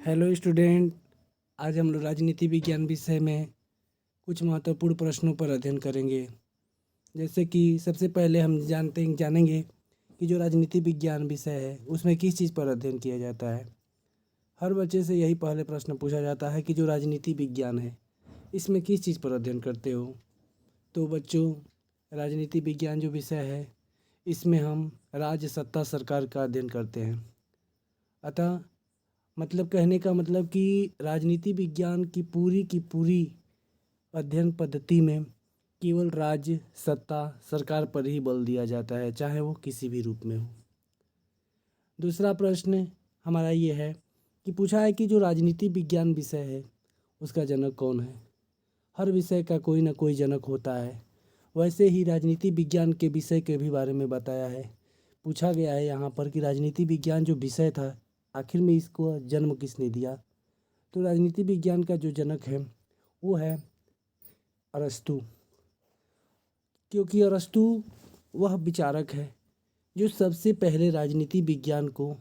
Hello student. आज हम लोग राजनीति विज्ञान विषय में कुछ महत्वपूर्ण प्रश्नों पर अध्ययन करेंगे। जैसे कि सबसे पहले हम जानेंगे कि जो राजनीति विज्ञान विषय है उसमें किस चीज़ पर अध्ययन किया जाता है। हर बच्चे से यही पहले प्रश्न पूछा जाता है कि जो राजनीति विज्ञान है इसमें किस चीज़ पर अध्ययन करते हो। तो बच्चों, राजनीति विज्ञान जो विषय है इसमें हम राज्य सत्ता सरकार का अध्ययन करते हैं। अतः मतलब कहने का मतलब कि राजनीति विज्ञान की पूरी अध्ययन पद्धति में केवल राज्य सत्ता सरकार पर ही बल दिया जाता है, चाहे वो किसी भी रूप में हो। दूसरा प्रश्न हमारा ये है कि पूछा है कि जो राजनीति विज्ञान विषय है उसका जनक कौन है। हर विषय का कोई ना कोई जनक होता है, वैसे ही राजनीति विज्ञान के विषय के भी बारे में बताया है। पूछा गया है यहाँ पर कि राजनीति विज्ञान जो विषय था आखिर में इसको जन्म किसने दिया। तो राजनीति विज्ञान का जो जनक है वो है अरस्तु, क्योंकि अरस्तु वह विचारक है जो सबसे पहले राजनीति विज्ञान को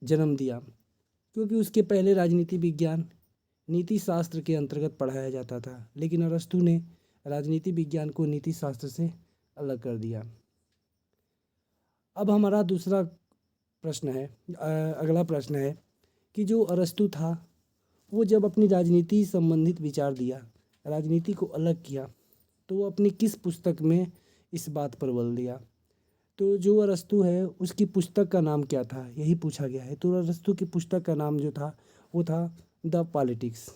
जन्म दिया। क्योंकि उसके पहले राजनीति विज्ञान नीति शास्त्र के अंतर्गत पढ़ाया जाता था, लेकिन अरस्तु ने राजनीति विज्ञान को नीति शास्त्र से अलग कर दिया। अब हमारा दूसरा प्रश्न है, अगला प्रश्न है कि जो अरस्तु था वो जब अपनी राजनीति संबंधित विचार दिया, राजनीति को अलग किया, तो वो अपनी किस पुस्तक में इस बात पर बल दिया। तो जो अरस्तु है उसकी पुस्तक का नाम क्या था, यही पूछा गया है। तो अरस्तु की पुस्तक का नाम जो था वो था द पॉलिटिक्स।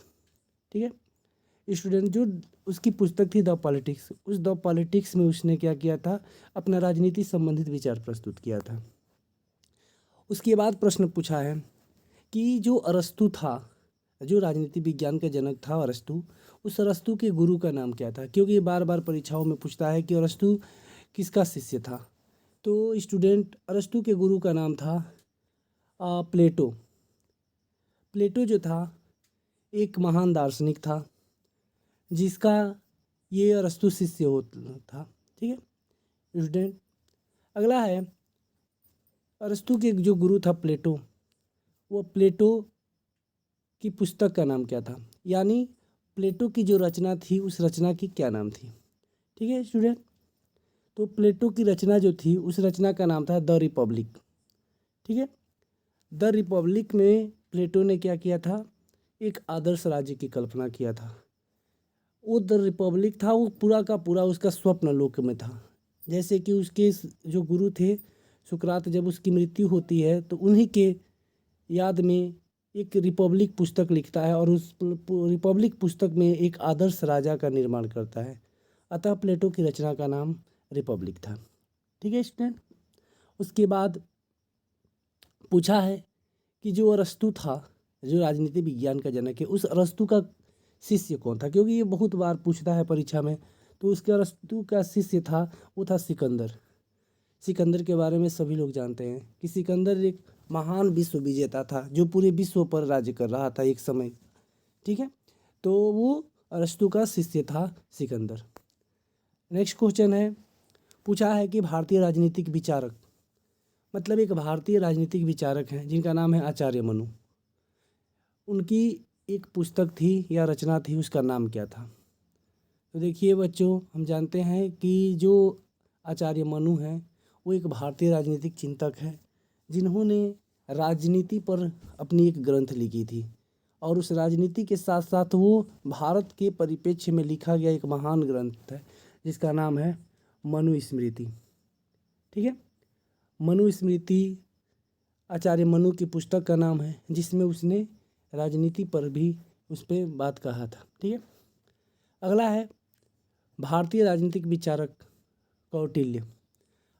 ठीक है स्टूडेंट, जो उसकी पुस्तक थी द पॉलिटिक्स, उस द पॉलिटिक्स में उसने क्या किया था, अपना राजनीति संबंधित विचार प्रस्तुत किया था। उसके बाद प्रश्न पूछा है कि जो अरस्तु था, जो राजनीति विज्ञान का जनक था अरस्तु, उस अरस्तु के गुरु का नाम क्या था। क्योंकि ये बार बार परीक्षाओं में पूछता है कि अरस्तु किसका शिष्य था। तो स्टूडेंट, अरस्तु के गुरु का नाम था प्लेटो। प्लेटो जो था एक महान दार्शनिक था जिसका ये अरस्तु शिष्य था। ठीक है स्टूडेंट, अगला है अरस्तु के जो गुरु था प्लेटो, वो प्लेटो की पुस्तक का नाम क्या था, यानी प्लेटो की जो रचना थी उस रचना की क्या नाम थी। ठीक है स्टूडेंट, तो प्लेटो की रचना जो थी उस रचना का नाम था द रिपब्लिक। ठीक है, द रिपब्लिक में प्लेटो ने क्या किया था, एक आदर्श राज्य की कल्पना किया था। वो द रिपब्लिक था वो पूरा का पूरा उसका स्वप्न लोक में था। जैसे कि उसके जो गुरु थे सुकरात, जब उसकी मृत्यु होती है तो उन्हीं के याद में एक रिपब्लिक पुस्तक लिखता है और उस रिपब्लिक पुस्तक में एक आदर्श राजा का निर्माण करता है। अतः प्लेटो की रचना का नाम रिपब्लिक था। ठीक है स्टूडेंट, उसके बाद पूछा है कि जो अरस्तु था, जो राजनीति विज्ञान का जनक है, उस अरस्तु का शिष्य कौन था। क्योंकि ये बहुत बार पूछता है परीक्षा में। तो उसके अरस्तु का शिष्य था वो था सिकंदर। सिकंदर के बारे में सभी लोग जानते हैं कि सिकंदर एक महान विश्व विजेता था जो पूरे विश्व पर राज्य कर रहा था एक समय। ठीक है, तो वो अरस्तु का शिष्य था सिकंदर। नेक्स्ट क्वेश्चन है, पूछा है कि भारतीय राजनीतिक विचारक, मतलब एक भारतीय राजनीतिक विचारक हैं जिनका नाम है आचार्य मनु, उनकी एक पुस्तक थी या रचना थी, उसका नाम क्या था। तो देखिए बच्चों, हम जानते हैं कि जो आचार्य मनु हैं वो एक भारतीय राजनीतिक चिंतक हैं जिन्होंने राजनीति पर अपनी एक ग्रंथ लिखी थी, और उस राजनीति के साथ साथ वो भारत के परिप्रेक्ष्य में लिखा गया एक महान ग्रंथ है जिसका नाम है मनुस्मृति। ठीक है, मनुस्मृति आचार्य मनु की पुस्तक का नाम है जिसमें उसने राजनीति पर भी उस पर बात कहा था। ठीक है, अगला है भारतीय राजनीतिक विचारक कौटिल्य।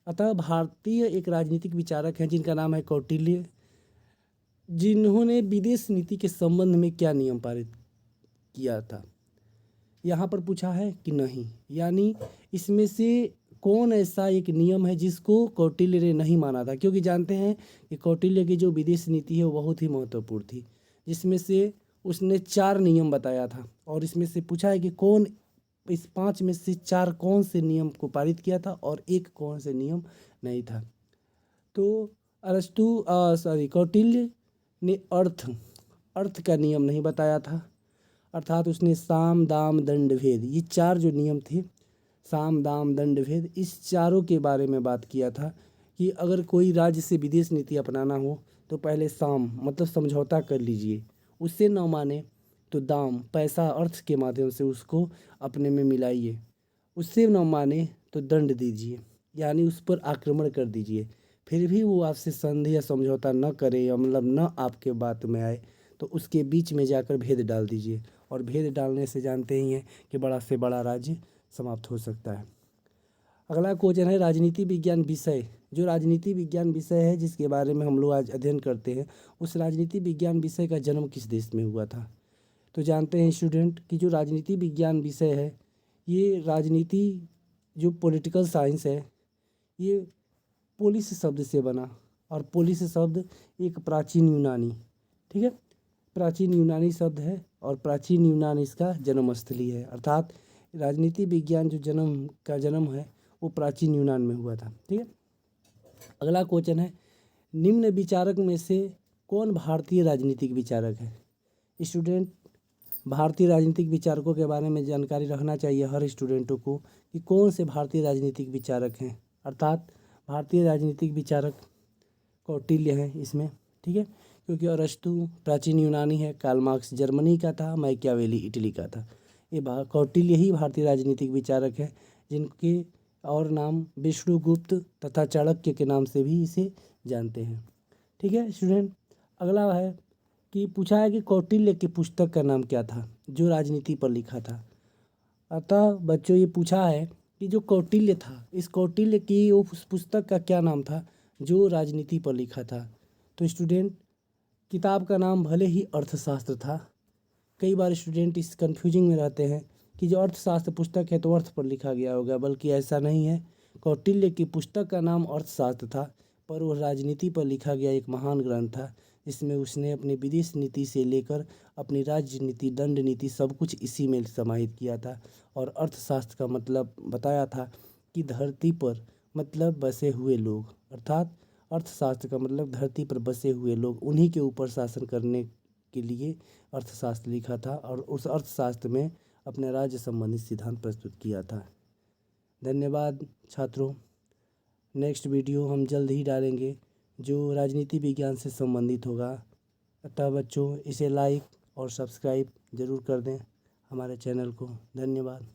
अतः भारतीय एक राजनीतिक विचारक हैं जिनका नाम है कौटिल्य, जिन्होंने विदेश नीति के संबंध में क्या नियम पारित किया था। यहाँ पर पूछा है कि नहीं, यानी इसमें से कौन ऐसा एक नियम है जिसको कौटिल्य ने नहीं माना था। क्योंकि जानते हैं कि कौटिल्य की जो विदेश नीति है वो बहुत ही महत्वपूर्ण थी, जिसमें से उसने 4 नियम बताया था। और इसमें से पूछा है कि कौन इस 5 में से 4 कौन से नियम को पारित किया था और एक कौन से नियम नहीं था। तो कौटिल्य ने अर्थ अर्थ का नियम नहीं बताया था। अर्थात उसने साम दाम दंड भेद, ये 4 जो नियम थे, साम दाम दंड भेद, इस चारों के बारे में बात किया था कि अगर कोई राज्य से विदेश नीति अपनाना हो तो पहले साम मतलब समझौता कर लीजिए, उससे न माने तो दाम पैसा अर्थ के माध्यम से उसको अपने में मिलाइए, उससे न माने तो दंड दीजिए, यानी उस पर आक्रमण कर दीजिए। फिर भी वो आपसे संधि या समझौता न करे या मतलब न आपके बात में आए तो उसके बीच में जाकर भेद डाल दीजिए, और भेद डालने से जानते ही हैं कि बड़ा से बड़ा राज्य समाप्त हो सकता है। अगला क्वेश्चन है राजनीति विज्ञान विषय। जो राजनीति विज्ञान विषय है जिसके बारे में हम लोग आज अध्ययन करते हैं, उस राजनीति विज्ञान विषय का जन्म किस देश में हुआ था? तो जानते हैं स्टूडेंट कि जो राजनीति विज्ञान विषय है, ये राजनीति जो पॉलिटिकल साइंस है, ये पोलिस शब्द से बना, और पोलिस शब्द एक प्राचीन यूनानी, ठीक है, प्राचीन यूनानी शब्द है और प्राचीन यूनान इसका जन्मस्थली है। अर्थात राजनीति विज्ञान जो जन्म है वो प्राचीन यूनान में हुआ था, ठीक है। अगला क्वेश्चन है निम्न विचारक में से कौन भारतीय राजनीतिक विचारक है? स्टूडेंट, भारतीय राजनीतिक विचारकों के बारे में जानकारी रखना चाहिए हर स्टूडेंटों को कि कौन से भारतीय राजनीतिक विचारक हैं। अर्थात भारतीय राजनीतिक विचारक कौटिल्य हैं इसमें, ठीक है, क्योंकि अरस्तु प्राचीन यूनानी है, कार्ल मार्क्स जर्मनी का था, मैकियावेली इटली का था। ये कौटिल्य ही भारतीय राजनीतिक विचारक है, जिनके और नाम विष्णुगुप्त तथा चाणक्य के नाम से भी इसे जानते हैं, ठीक है स्टूडेंट। अगला है कि पूछा है कि कौटिल्य की पुस्तक का नाम क्या था जो राजनीति पर लिखा था? अतः बच्चों ये पूछा है कि जो कौटिल्य था, इस कौटिल्य की उस पुस्तक का क्या नाम था जो राजनीति पर लिखा था? तो स्टूडेंट, किताब का नाम भले ही अर्थशास्त्र था, कई बार स्टूडेंट इस कन्फ्यूजिंग में रहते हैं कि जो अर्थशास्त्र पुस्तक है तो अर्थ पर लिखा गया होगा, बल्कि ऐसा नहीं है। कौटिल्य की पुस्तक का नाम अर्थशास्त्र था, पर वह राजनीति पर लिखा गया एक महान ग्रंथ था, जिसमें उसने अपनी विदेश नीति से लेकर अपनी राज्य नीति, दंड नीति, सब कुछ इसी में समाहित किया था। और अर्थशास्त्र का मतलब बताया था कि धरती पर मतलब बसे हुए लोग, अर्थात अर्थशास्त्र का मतलब धरती पर बसे हुए लोग, उन्हीं के ऊपर शासन करने के लिए अर्थशास्त्र लिखा था, और उस अर्थशास्त्र में अपने राज्य संबंधित सिद्धांत प्रस्तुत किया था। धन्यवाद छात्रों। नेक्स्ट वीडियो हम जल्द ही डालेंगे जो राजनीति विज्ञान से संबंधित होगा। अतः बच्चों इसे लाइक और सब्सक्राइब ज़रूर कर दें हमारे चैनल को। धन्यवाद।